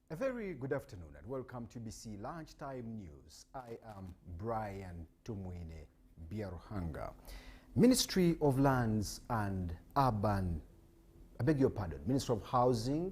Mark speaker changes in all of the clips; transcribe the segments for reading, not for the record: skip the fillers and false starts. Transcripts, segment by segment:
Speaker 1: A very good afternoon and welcome to BC Lunchtime News. I am Brian Tumwine Biaruhanga. Ministry of Lands and Urban, Ministry of Housing,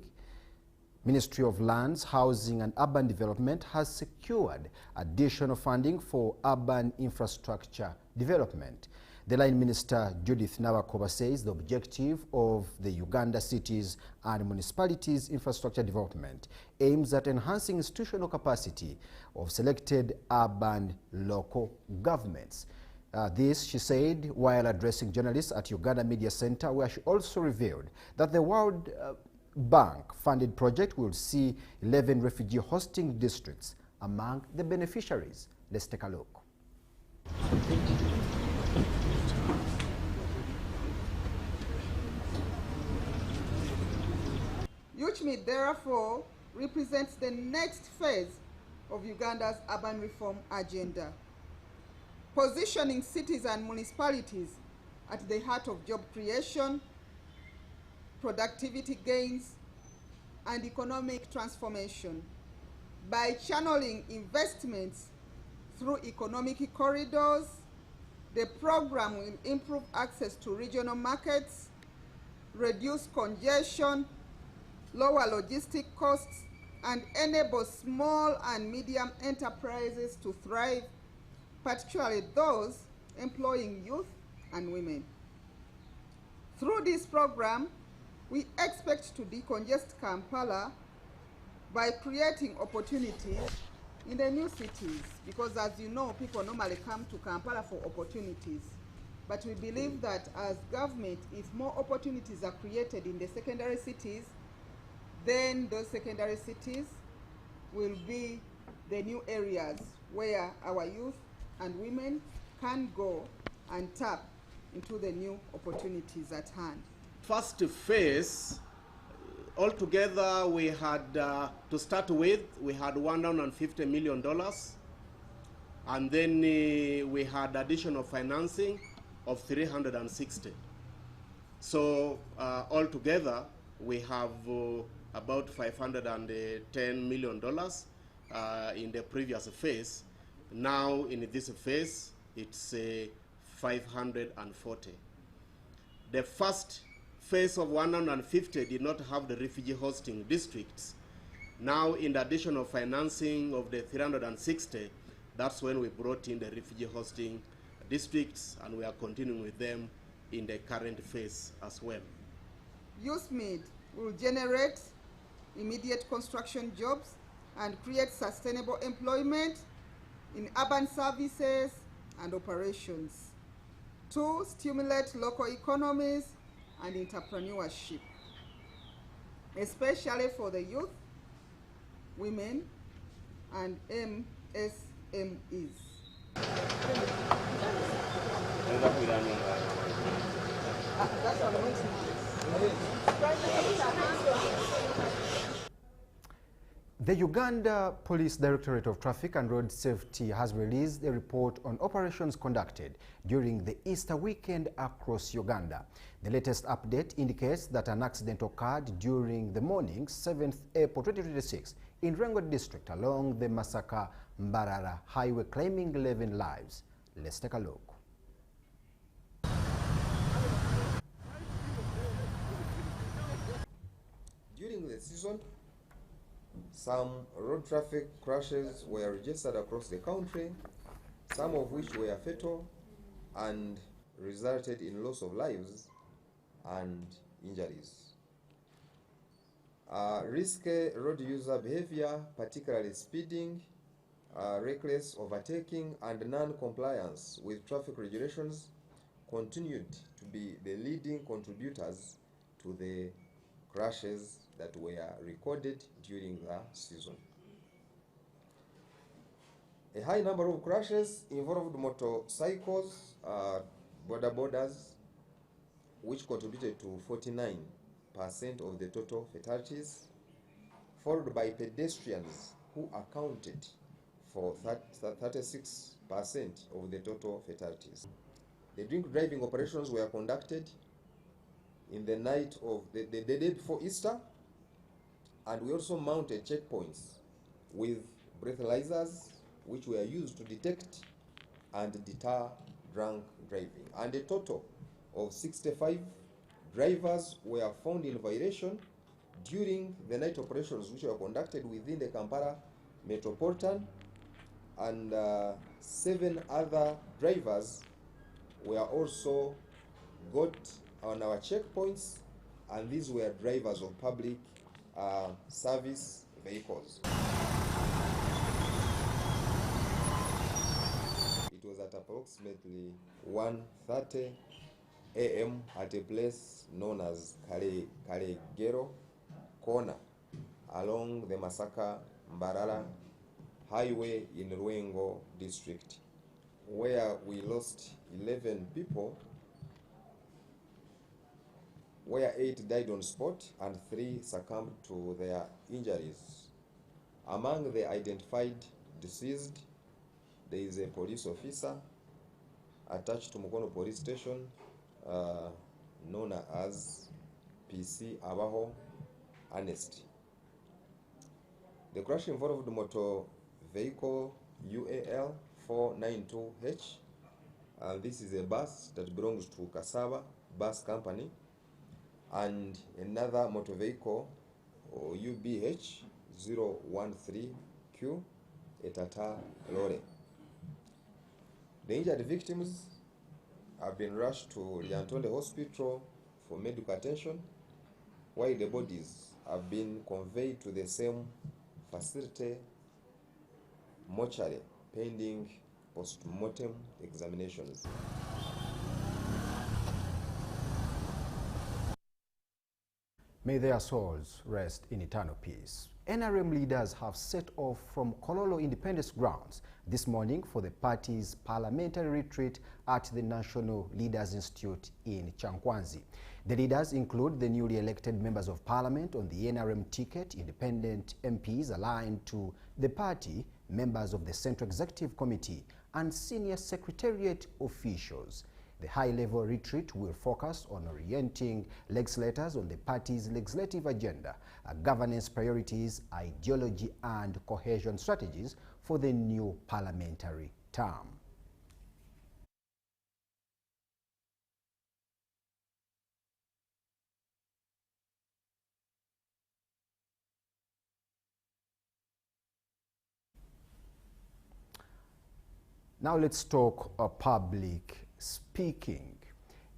Speaker 1: Ministry of Lands, Housing and Urban Development has secured additional funding for urban infrastructure development. The Line Minister Judith Nabakoba says the objective of the Uganda Cities and Municipalities Infrastructure Development aims at enhancing institutional capacity of selected urban local governments. This, she said, while addressing journalists at Uganda Media Center, where she also revealed that the World Bank-funded project will see 11 refugee hosting districts among the beneficiaries. Let's take a look.
Speaker 2: UCHMID therefore represents the next phase of Uganda's urban reform agenda, positioning cities and municipalities at the heart of job creation, productivity gains, and economic transformation. By channeling investments through economic corridors, the program will improve access to regional markets, reduce congestion, lower logistic costs, and enable small and medium enterprises to thrive, particularly those employing youth and women. Through this program, we expect to decongest Kampala by creating opportunities in the new cities, because as you know, people normally come to Kampala for opportunities. But we believe that as government, if more opportunities are created in the secondary cities, then those secondary cities will be the new areas where our youth and women can go and tap into the new opportunities at hand.
Speaker 3: First phase, altogether we had, to start with, we had $150 million. And then we had additional financing of 360. So altogether we have about $510 million in the previous phase. Now in this phase, it's 540. The first phase of 150 did not have the refugee hosting districts. Now in the additional financing of the 360, that's when we brought in the refugee hosting districts, and we are continuing with them in the current phase as well.
Speaker 2: UCHMID will generate immediate construction jobs and create sustainable employment in urban services and operations to stimulate local economies and entrepreneurship, especially for the youth, women, and MSMEs.
Speaker 1: The Uganda Police Directorate of Traffic and Road Safety has released a report on operations conducted during the Easter weekend across Uganda. The latest update indicates that an accident occurred during the morning, 7th April 2026, in Rengo district along the Masaka-Mbarara highway, claiming 11 lives. Let's take a look.
Speaker 4: During the season, some road traffic crashes were registered across the country, some of which were fatal and resulted in loss of lives and injuries. Risky road user behavior, particularly speeding, reckless overtaking, and non-compliance with traffic regulations continued to be the leading contributors to the crashes that were recorded during the season. A high number of crashes involved motorcycles, bodabodas, which contributed to 49% of the total fatalities, followed by pedestrians, who accounted for 36% of the total fatalities. The drink driving operations were conducted in the night of the day before Easter, And we also mounted checkpoints with breathalyzers, which were used to detect and deter drunk driving. And a total of 65 drivers were found in violation during the night operations which were conducted within the Kampala metropolitan, and 7 other drivers were also got on our checkpoints, and these were drivers of public service vehicles. It was at approximately 1:30 a.m. at a place known as Kalegero Corner along the Masaka-Mbarara Highway in Ruengo district, where we lost 11 people, where 8 died on spot and 3 succumbed to their injuries. Among the identified deceased, there is a police officer attached to Mukono police station, known as PC Abaho Ernest. The crash involved motor vehicle UAL 492H, and this is a bus that belongs to Kasaba Bus Company, and another motor vehicle UBH 013Q, a Tata lorry. The injured victims have been rushed to Lyantonde Hospital for medical attention, while the bodies have been conveyed to the same facility mortuary pending post-mortem examinations.
Speaker 1: May their souls rest in eternal peace. NRM leaders have set off from Kololo Independence Grounds this morning for the party's parliamentary retreat at the National Leaders Institute in Chankwanzi. The leaders include the newly elected members of parliament on the NRM ticket, independent MPs aligned to the party, members of the Central Executive Committee, and senior secretariat officials. The high-level retreat will focus on orienting legislators on the party's legislative agenda, governance priorities, ideology, and cohesion strategies for the new parliamentary term. Now let's talk public speaking.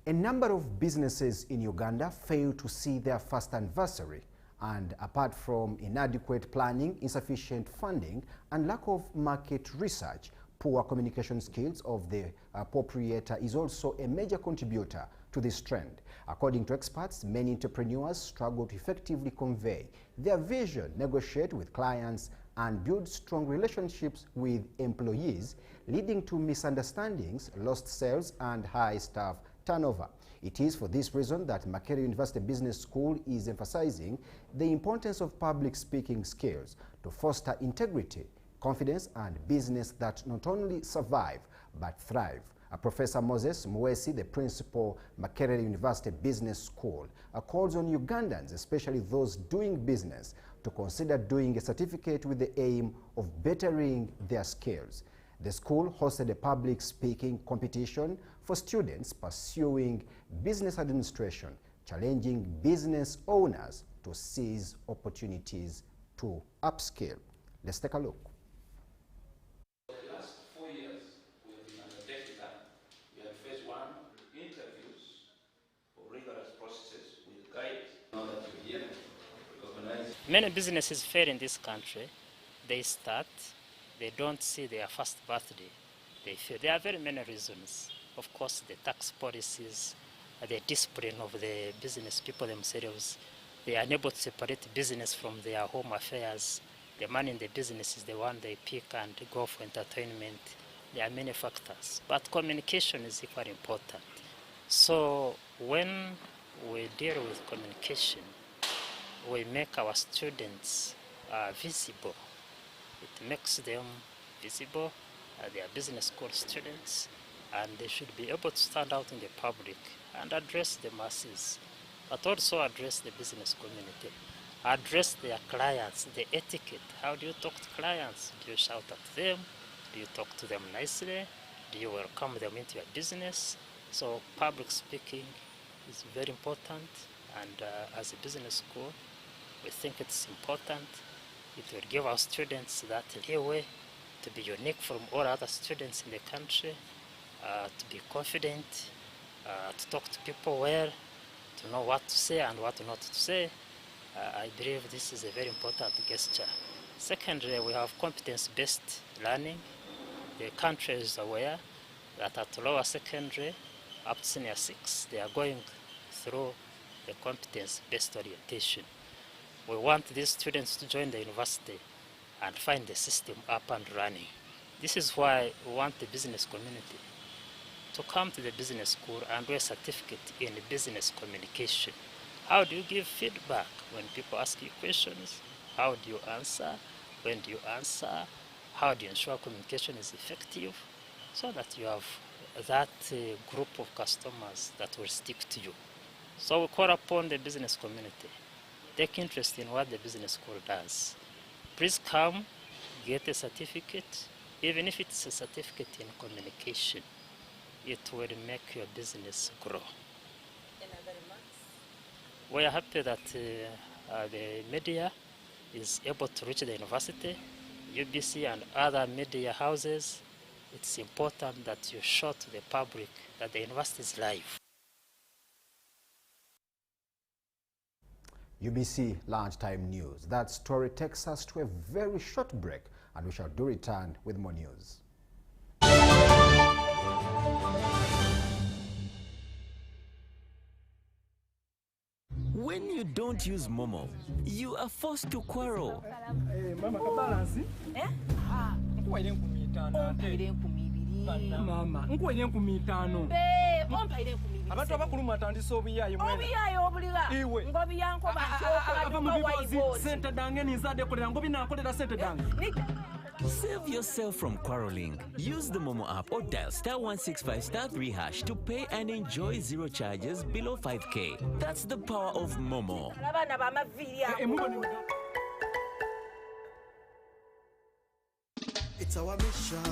Speaker 1: A number of businesses in Uganda failed to see their first anniversary, and apart from inadequate planning, insufficient funding, and lack of market research, poor communication skills of the proprietor is also a major contributor to this trend. According to experts, many entrepreneurs struggle to effectively convey their vision, negotiate with clients, and build strong relationships with employees, leading to misunderstandings, lost sales, and high staff turnover. It is for this reason that Makerere University Business School is emphasizing the importance of public speaking skills to foster integrity, confidence, and business that not only survive but thrive. Professor Moses Mwesi, the principal Makerere University Business School, calls on Ugandans, especially those doing business, to consider doing a certificate with the aim of bettering their skills. The school hosted a public speaking competition for students pursuing business administration, challenging business owners to seize opportunities to upskill. Let's take a look.
Speaker 5: For the last 4 years, we have been undertaking that. We had phase 1 interviews or rigorous processes with guides. Now that you're here, recognize.
Speaker 6: Many businesses fail in this country. They start, they don't see their first birthday, they fail. There are very many reasons. Of course, the tax policies, the discipline of the business people themselves, they are unable to separate business from their home affairs. The money in the business is the one they pick and go for entertainment. There are many factors, but communication is equally important. So when we deal with communication, we make our students visible. It makes them visible, they are business school students, and they should be able to stand out in the public and address the masses, but also address the business community. address their clients, the etiquette. How do you talk to clients? Do you shout at them? Do you talk to them nicely? Do you welcome them into your business? So public speaking is very important, and as a business school, we think it's important. It will give our students that leeway to be unique from all other students in the country, to be confident, to talk to people well, to know what to say and what not to say. I believe this is a very important gesture. Secondly, we have competence-based learning. The country is aware that at lower secondary, up to senior 6, they are going through the competence-based orientation. We want these students to join the university and find the system up and running. This is why we want the business community to come to the business school and do a certificate in business communication. How do you give feedback when people ask you questions? How do you answer? When do you answer? How do you ensure communication is effective so that you have that group of customers that will stick to you? So we call upon the business community. Take interest in what the business school does. Please come, get a certificate, even if it's a certificate in communication. It will make your business grow. We are happy that the media is able to reach the university, UBC and other media houses. It's important that you show to the public that the university is live.
Speaker 1: UBC Lunchtime News. That story takes us to a very short break, and we shall do return with more news.
Speaker 7: When you don't use Momo, you are forced to quarrel.
Speaker 8: Mama kabalansi? Nkuwaire 15 ate. Mama, nkuwaire 15.
Speaker 9: Ompaire 15.
Speaker 8: Abantu abakulu atandise obuyayi mwena.
Speaker 9: Obuyayi obuliga.
Speaker 8: Iwe.
Speaker 9: Ngobiyanko
Speaker 8: Ava mu bibozi sente dange ninzade kolera ngobi nakolera sente dange.
Speaker 7: Save yourself from quarreling. Use the Momo app or dial *165*3# to pay and enjoy zero charges below 5K. That's the power of Momo.
Speaker 10: It's our mission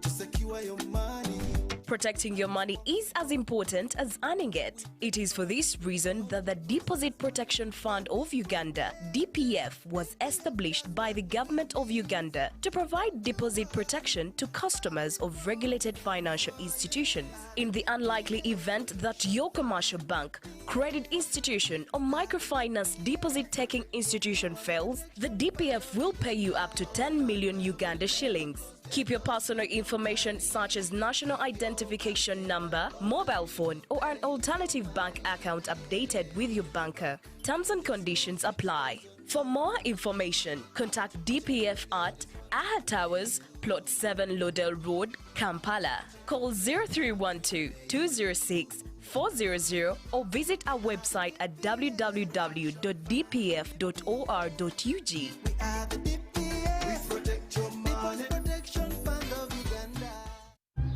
Speaker 10: to secure your money.
Speaker 11: Protecting your money is as important as earning it. It is for this reason that the Deposit Protection Fund of Uganda, DPF, was established by the government of Uganda to provide deposit protection to customers of regulated financial institutions. In the unlikely event that your commercial bank, credit institution or microfinance deposit-taking institution fails, the DPF will pay you up to 10 million Uganda shillings. Keep your personal information such as national identification number, mobile phone, or an alternative bank account updated with your banker. Terms and conditions apply. For more information, contact DPF at Aha Towers, Plot 7 Lodell Road, Kampala. Call 0312-206-400 or visit our website at www.dpf.or.ug.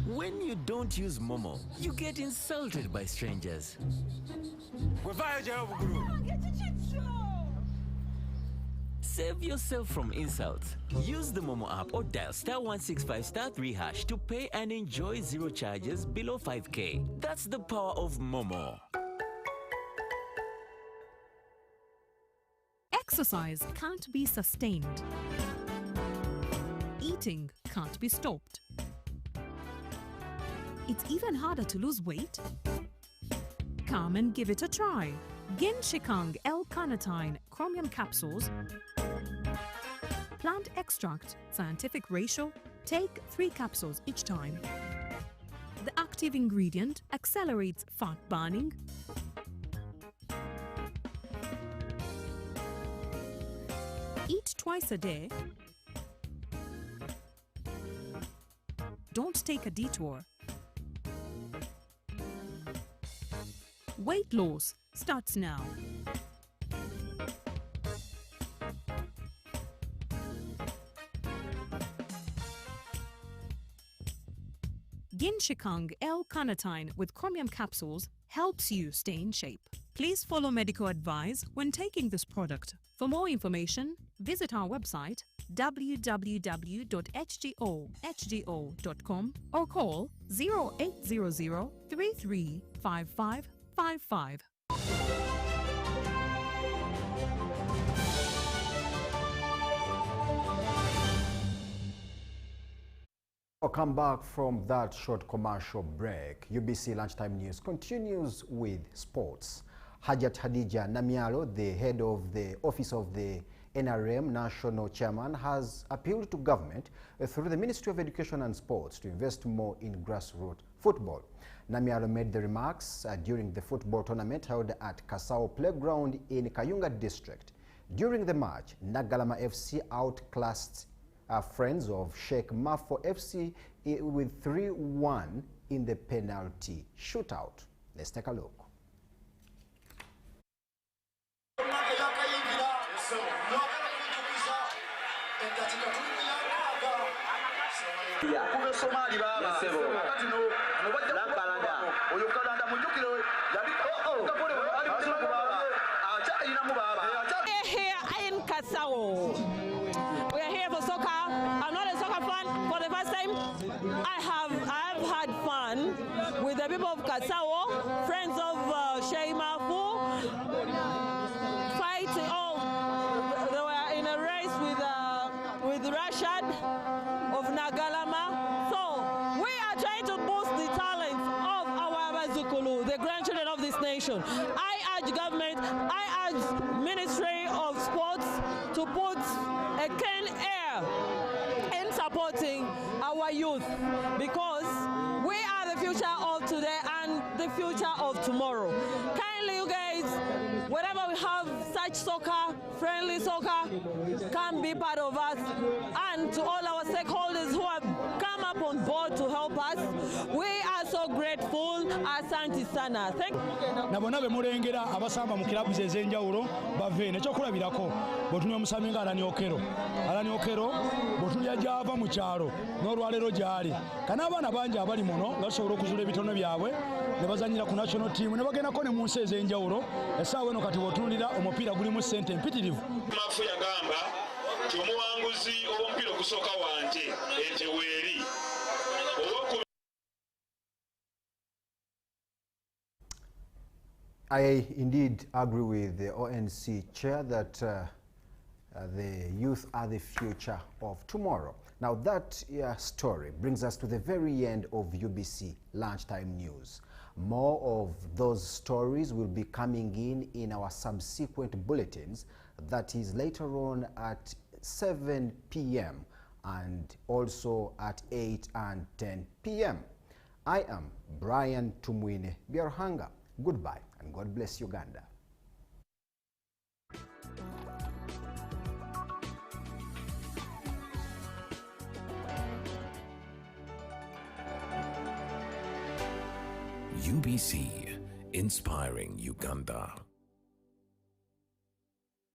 Speaker 7: When you don't use Momo, you get insulted by strangers. Save yourself from insults. Use the Momo app or dial *165*3# to pay and enjoy zero charges below 5K. That's the power of Momo.
Speaker 12: Exercise can't be sustained. Eating can't be stopped. It's even harder to lose weight. Come and give it a try. Ginshikang L-carnitine chromium capsules. Plant extract, scientific ratio. Take 3 capsules each time. The active ingredient accelerates fat burning, eat twice a day. Don't take a detour. Weight loss starts now. Ginshikang L-carnitine with chromium capsules helps you stay in shape. Please follow medical advice when taking this product. For more information, visit our website www.hgo.com or call 0800 335555.
Speaker 1: Welcome back from that short commercial break. UBC Lunchtime News continues with sports. Hajat Hadija Namialo, the head of the Office of the NRM National Chairman, has appealed to government through the Ministry of Education and Sports to invest more in grassroots football. Namialo made the remarks during the football tournament held at Kasao Playground in Kayunga District. During the match, Nagalama FC outclassed Friends of Sheikh Mafo FC with 3-1 in the penalty shootout. Let's take a look.
Speaker 9: Here in Kasao. We are here for soccer. I'm not a soccer fan for the first time. I have had fun with the people of Kasao, friends of Sheikh Mafo, fighting. Oh, they were in a race with Rashad of Nagalama. So we are trying to boost the talent of our Bazukulu, the grandchildren of this nation. I urge government, I urge Ministry of Sports to put a keen air in supporting our youth, because we are the future of today and the future of tomorrow. Kindly, you guys, wherever we have such soccer, friendly soccer, can be part of us. And to all our stakeholders who have come up on board to help us, we are so grateful. Asante sana. Thank you.
Speaker 13: Nabona bemulengera abasamba mu kilabu zezenjawulo bave nekyo kulabirako botunyo musaminga alani okero botunya java mu kyalo n'olwalero gyali kana abaana bangi abali muno nga basobola okuzula ebitono byabwe ne bazanyira ku national team ne bagendako ne mu nsi ez'enjawulo essaawa eno kati botunulira omupiira gulimu ssente mpitirivu.
Speaker 14: Mafu yagamba nti omuwanguzi ow'omupiira ogusooka wanje enteweeri.
Speaker 1: I indeed agree with the ONC chair that the youth are the future of tomorrow. Now that story brings us to the very end of UBC Lunchtime News. More of those stories will be coming in our subsequent bulletins, that is later on at 7 p.m. and also at 8 and 10 p.m. I am Brian Tumwine Biaruhanga. Goodbye and God bless Uganda.
Speaker 15: UBC, inspiring Uganda.